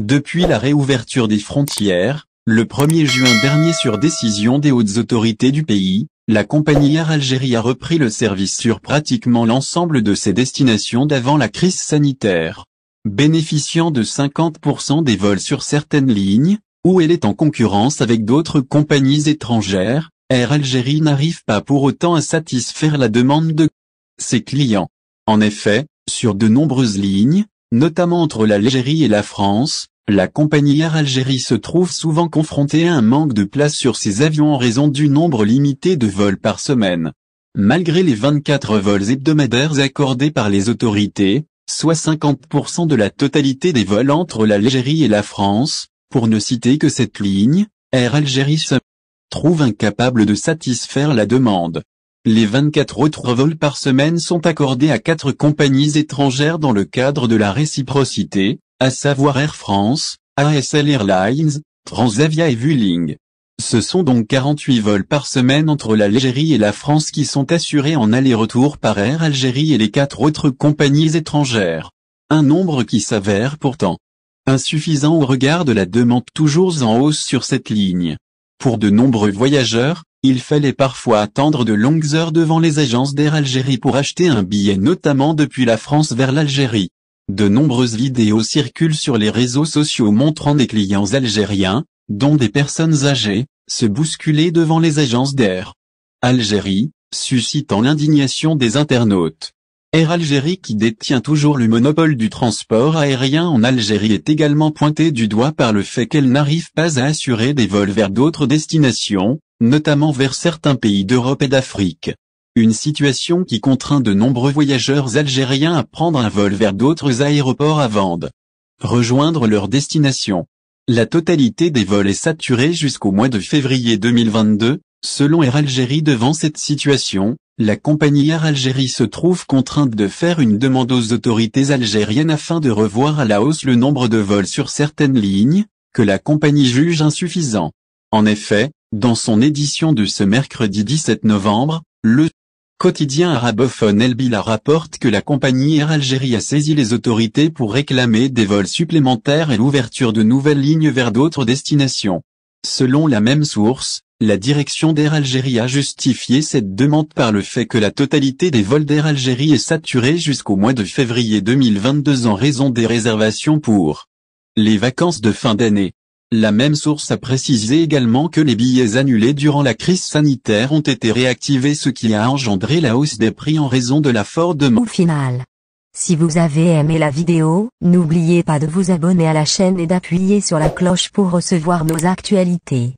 Depuis la réouverture des frontières, le 1er juin dernier sur décision des hautes autorités du pays, la compagnie Air Algérie a repris le service sur pratiquement l'ensemble de ses destinations d'avant la crise sanitaire. Bénéficiant de 50% des vols sur certaines lignes, où elle est en concurrence avec d'autres compagnies étrangères, Air Algérie n'arrive pas pour autant à satisfaire la demande de ses clients. En effet, sur de nombreuses lignes, notamment entre l'Algérie et la France, la compagnie Air Algérie se trouve souvent confrontée à un manque de place sur ses avions en raison du nombre limité de vols par semaine. Malgré les 24 vols hebdomadaires accordés par les autorités, soit 50% de la totalité des vols entre l'Algérie et la France, pour ne citer que cette ligne, Air Algérie se trouve incapable de satisfaire la demande. Les 24 autres vols par semaine sont accordés à 4 compagnies étrangères dans le cadre de la réciprocité, à savoir Air France, ASL Airlines, Transavia et Vueling. Ce sont donc 48 vols par semaine entre l'Algérie et la France qui sont assurés en aller-retour par Air Algérie et les 4 autres compagnies étrangères. Un nombre qui s'avère pourtant insuffisant au regard de la demande toujours en hausse sur cette ligne. Pour de nombreux voyageurs, il fallait parfois attendre de longues heures devant les agences d'Air Algérie pour acheter un billet, notamment depuis la France vers l'Algérie. De nombreuses vidéos circulent sur les réseaux sociaux montrant des clients algériens, dont des personnes âgées, se bousculer devant les agences d'Air Algérie, suscitant l'indignation des internautes. Air Algérie, qui détient toujours le monopole du transport aérien en Algérie, est également pointée du doigt par le fait qu'elle n'arrive pas à assurer des vols vers d'autres destinations, notamment vers certains pays d'Europe et d'Afrique. Une situation qui contraint de nombreux voyageurs algériens à prendre un vol vers d'autres aéroports avant de rejoindre leur destination. La totalité des vols est saturée jusqu'au mois de février 2022, selon Air Algérie. Devant cette situation, la compagnie Air Algérie se trouve contrainte de faire une demande aux autorités algériennes afin de revoir à la hausse le nombre de vols sur certaines lignes, que la compagnie juge insuffisant. En effet, dans son édition de ce mercredi 17 novembre, le quotidien arabophone El Bila rapporte que la compagnie Air Algérie a saisi les autorités pour réclamer des vols supplémentaires et l'ouverture de nouvelles lignes vers d'autres destinations. Selon la même source, la direction d'Air Algérie a justifié cette demande par le fait que la totalité des vols d'Air Algérie est saturée jusqu'au mois de février 2022 en raison des réservations pour les vacances de fin d'année. La même source a précisé également que les billets annulés durant la crise sanitaire ont été réactivés, ce qui a engendré la hausse des prix en raison de la forte demande. Au final, si vous avez aimé la vidéo, n'oubliez pas de vous abonner à la chaîne et d'appuyer sur la cloche pour recevoir nos actualités.